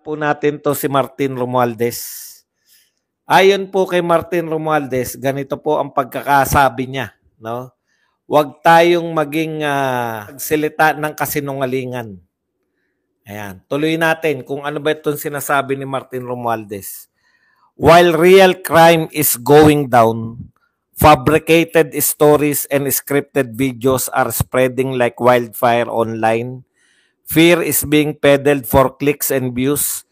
Po natin to si Martin Romualdez. Ayon po kay Martin Romualdez, ganito po ang pagkakasabi niya, no? Huwag tayong maging magsalita ng kasinungalingan. Ayan, tuloy natin kung ano ba itong sinasabi ni Martin Romualdez. While real crime is going down, fabricated stories and scripted videos are spreading like wildfire online. Fear is being peddled for clicks and views.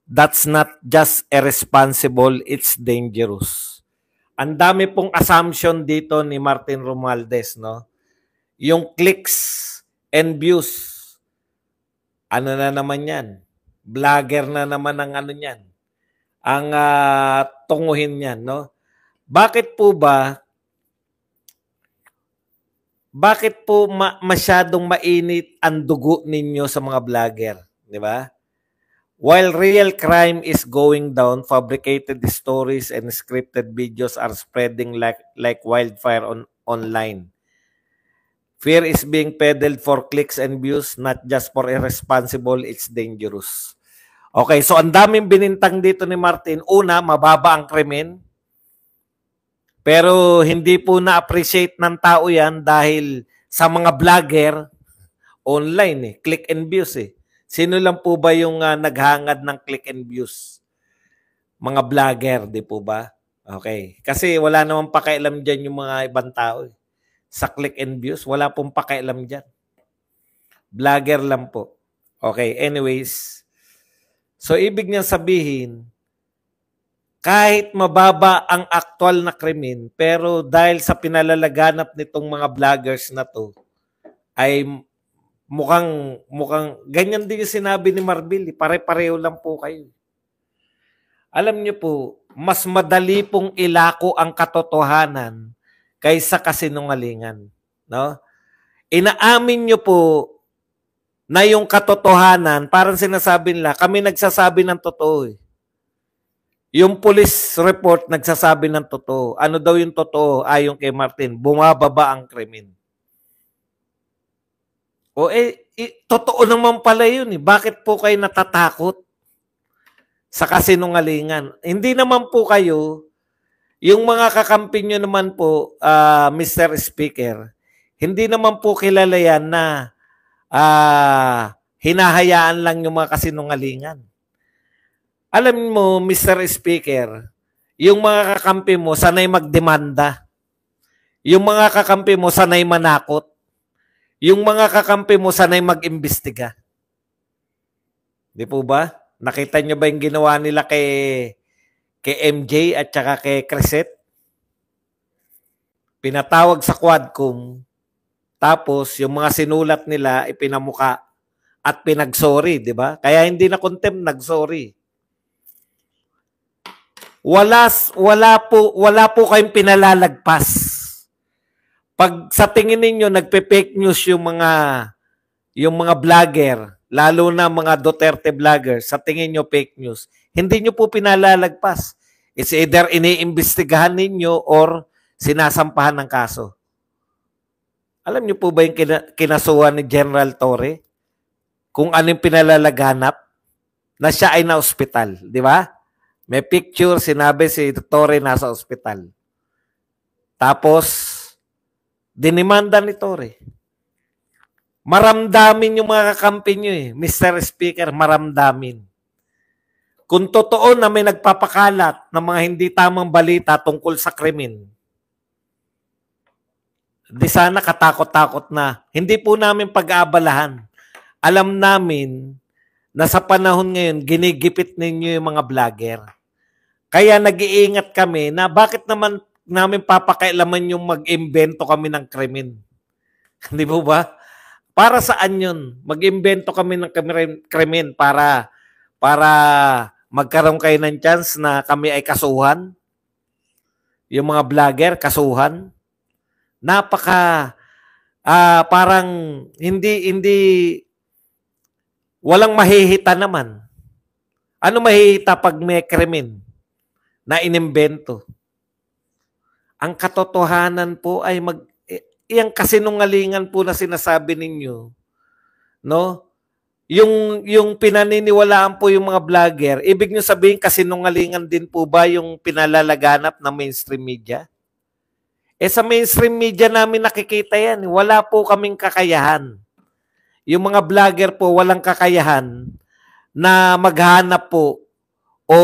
That's not just irresponsible, it's dangerous. Ang dami pong assumption dito ni Martin Romualdez, no? Yung clicks and views. Ano na naman yan? Vlogger na naman ang ano niyan. Ang tunguhin niyan, no? Bakit po masyadong mainit ang dugo ninyo sa mga vlogger, di ba? While real crime is going down, fabricated stories and scripted videos are spreading like wildfire online. Fear is being peddled for clicks and views, not just for irresponsible, it's dangerous. Okay, so ang daming binintang dito ni Martin. Una, mababa ang krimen. Pero hindi po na-appreciate ng tao yan dahil sa mga vlogger, online click and views Sino lang po ba yung naghangad ng click and views? Mga vlogger, di po ba? Okay. Kasi wala namang pakialam dyan yung mga ibang tao. Sa click and views, wala pong pakialam dyan. Vlogger lang po. Okay, anyways. So, ibig niyang sabihin, kahit mababa ang aktual na krimen, pero dahil sa pinalalaganap nitong mga vloggers na to, ay mukhang ganyan din yung sinabi ni Marbil. Pare-pareho lang po kayo. Alam niyo po, mas madali pong ilako ang katotohanan kaysa kasinungalingan. No? Inaamin niyo po na yung katotohanan, parang sinasabi nila, kami nagsasabi ng totoo. Yung police report nagsasabi ng totoo. Ano daw yung totoo? Ayon kay Martin, bumababa ang krimen. O totoo naman pala yun Bakit po kayo natatakot sa kasinungalingan? Hindi naman po kayo, yung mga kakampi nyo naman po, Mr. Speaker, hindi naman po kilala yan na hinahayaan lang yung mga kasinungalingan. Alam mo, Mr. Speaker, yung mga kakampi mo sanay magdemanda. Yung mga kakampi mo sanay manakot. Yung mga kakampi mo sanay mag-imbestiga. Di po ba? Nakita nyo ba yung ginawa nila kay MJ at saka kay Cresset? Pinatawag sa Quadcom, tapos yung mga sinulat nila ipinamuka at pinagsorry, di ba? Kaya hindi na contempt, nagsorry. Wala po kayong pinalalagpas. Pag sa tingin ninyo nagpe-fake news yung mga vlogger, lalo na mga Duterte vloggers, sa tingin nyo fake news, hindi nyo po pinalalagpas. It's either iniimbestigahan ninyo or sinasampahan ng kaso. Alam nyo po ba yung kinasuhan ni General Torre? Kung ano yung pinalalaganap na siya ay na-ospital, di ba? May picture, sinabi si Torre nasa ospital. Tapos, dinimanda ni Torre. Maramdamin yung mga kakampi nyo Mr. Speaker, maramdamin. Kung totoo na may nagpapakalat ng mga hindi tamang balita tungkol sa krimen, di sana katakot-takot na. Hindi po namin pag-aabalahan. Alam namin na sa panahon ngayon, ginigipit ninyo yung mga vlogger. Kaya nag-iingat kami na bakit naman namin papakailaman yung mag-imbento kami ng krimen. Di po ba? Para saan yun? Mag-imbento kami ng krimen para magkaroon kayo ng chance na kami ay kasuhan? Yung mga vlogger, kasuhan? Parang hindi walang mahihita naman. Ano mahihita pag may krimen na inimbento? Ang katotohanan po ay iyang kasinungalingan po na sinasabi ninyo, no? yung pinaniniwalaan po yung mga vlogger, ibig niyo sabihin kasinungalingan din po ba yung pinalalaganap ng mainstream media? Sa mainstream media namin nakikita yan. Wala po kaming kakayahan. Yung mga vlogger po walang kakayahan na maghanap po o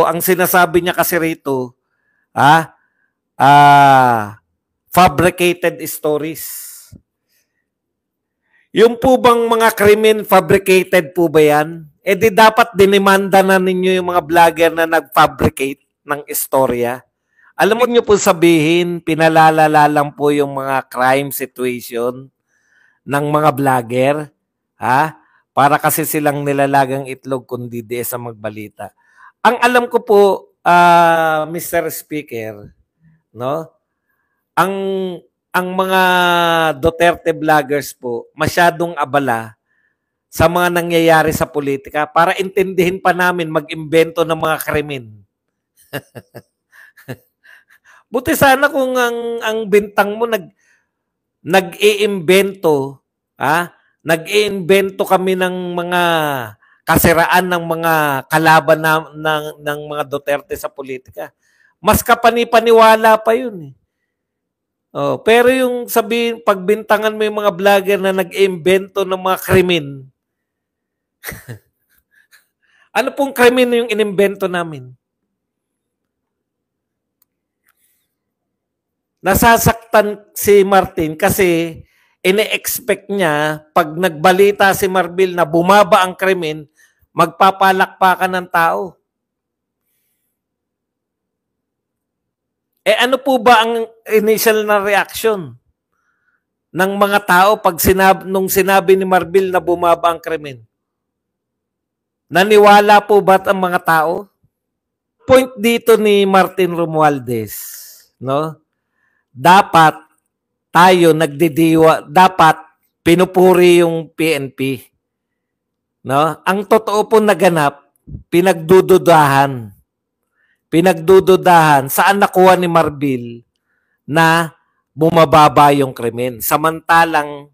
ang sinasabi niya kasi rito, fabricated stories. Yung po bang mga krimen fabricated po ba yan? Di dapat dinimanda na ninyo yung mga vlogger na nag-fabricate ng istorya. Alam mo nyo po sabihin, pinalalala lang po yung mga crime situation ng mga vlogger. Para kasi silang nilalagang itlog kundi di sa magbalita. Ang alam ko po, Mr. Speaker, no? Ang mga Duterte vloggers po masyadong abala sa mga nangyayari sa politika para intindihin pa namin mag-imbento ng mga krimen. Buti sana kung ang bintang mo nag-iimbento, nag-iimbento kami ng mga kasiraan ng mga kalaban ng mga Duterte sa politika. Mas kapani-paniwala pa yun eh. Pero yung sabihin, pagbintangan mo yung mga vlogger na nag-iimbento ng mga krimen, ano pong krimen yung inimbento namin? Nasasaktan si Martin kasi ine-expect niya pag nagbalita si Marbil na bumaba ang krimen, magpapalakpakan ng tao. Ano po ba ang initial na reaction ng mga tao pag nung sinabi ni Marbil na bumaba ang krimen? Naniwala po ba ang mga tao? Point dito ni Martin Romualdez, no? Dapat tayo dapat pinupuri yung PNP. No? Ang totoo po naganap, pinagdududahan. Saan nakuha ni Marbil na bumababa yung krimen. Samantalang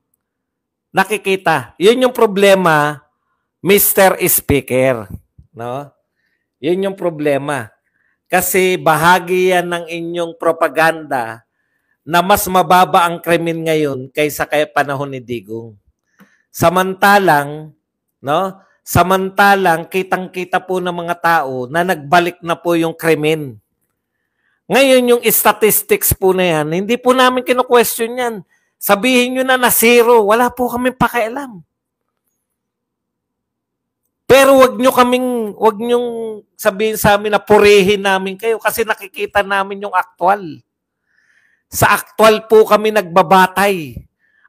nakikita, yun yung problema, Mr. Speaker. No? Yun yung problema. Kasi bahagi yan ng inyong propaganda na mas mababa ang krimen ngayon kaysa kay panahon ni Digong. Samantalang kitang-kita po ng mga tao na nagbalik na po yung krimen. Ngayon yung statistics po na yan, hindi po namin kino-question yan. Sabihin nyo na zero, wala po kaming pakialam. Pero wag nyong sabihin sa amin na purihin namin kayo kasi nakikita namin yung aktual. Sa aktual po kami nagbabatay.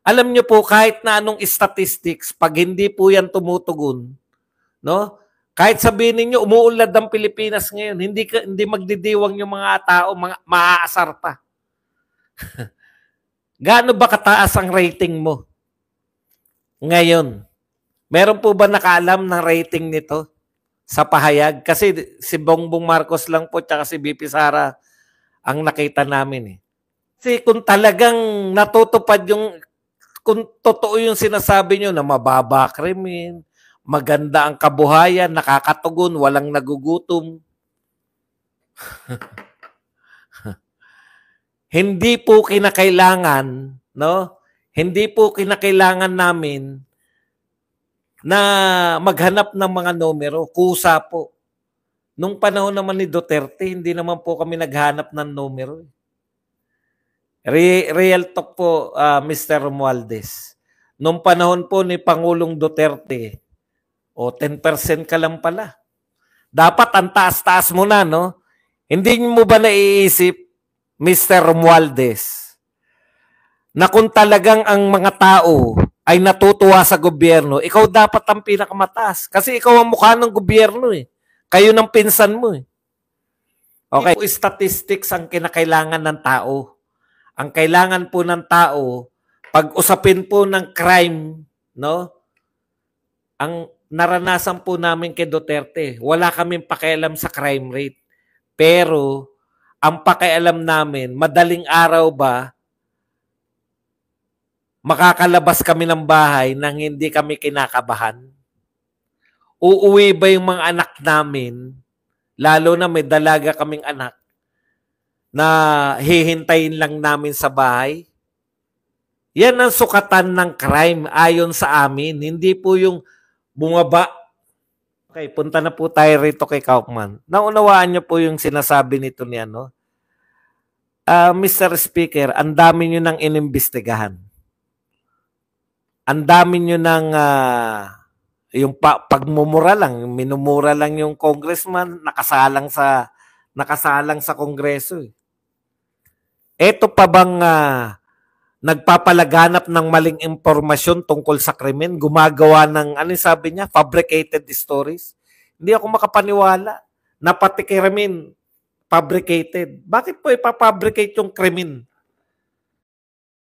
Alam nyo po, kahit na anong statistics, pag hindi po yan tumutugon, no? Kahit sabihin ninyo, umuunlad ang Pilipinas ngayon, hindi magdidiwang yung mga tao, maaasar pa. Gaano ba kataas ang rating mo ngayon? Meron po ba nakaalam ng rating nito sa pahayag? Kasi si Bongbong Marcos lang po tsaka si BP Sara ang nakita namin eh. Kasi kung talagang natutupad kung totoo yung sinasabi nyo na mababa krimen, maganda ang kabuhayan, nakakatugon, walang nagugutom. Hindi po kinakailangan, no? Hindi po kinakailangan namin na maghanap ng mga numero. Kusa po. Nung panahon naman ni Duterte, hindi naman po kami naghanap ng numero. Real talk po, Mr. Romualdez. Nung panahon po ni Pangulong Duterte, 10% ka lang pala. Dapat ang taas-taas mo na, no? Hindi mo ba naiisip, Mr. Romualdez, na kung talagang ang mga tao ay natutuwa sa gobyerno, ikaw dapat ang pinakamataas. Kasi ikaw ang mukha ng gobyerno eh. Kayo ng pinsan mo eh. Okay, statistics ang kinakailangan ng tao. Ang kailangan po ng tao, pag usapin po ng crime, no? Ang naranasan po namin kay Duterte, wala kaming pakialam sa crime rate. Pero, ang pakialam namin, madaling araw ba, makakalabas kami ng bahay nang hindi kami kinakabahan? uuwi ba yung mga anak namin, lalo na may dalaga kaming anak, na hihintayin lang namin sa bahay? Yan ang sukatan ng crime ayon sa amin. Hindi po yung bumaba. Okay, punta na po tayo rito kay Kaufman. Naunawaan niyo po yung sinasabi nito ni ano? Mr. Speaker, ang dami niyo nang inimbestigahan. Ang dami niyo nang yung pagmumura lang, minumura lang yung congressman, nakasalang sa kongreso. Ito pa bang nagpapalaganap ng maling impormasyon tungkol sa krimen, gumagawa ng, ano sabi niya, fabricated stories? Hindi ako makapaniwala na pati krimen fabricated. Bakit po ipapabricate yung krimen?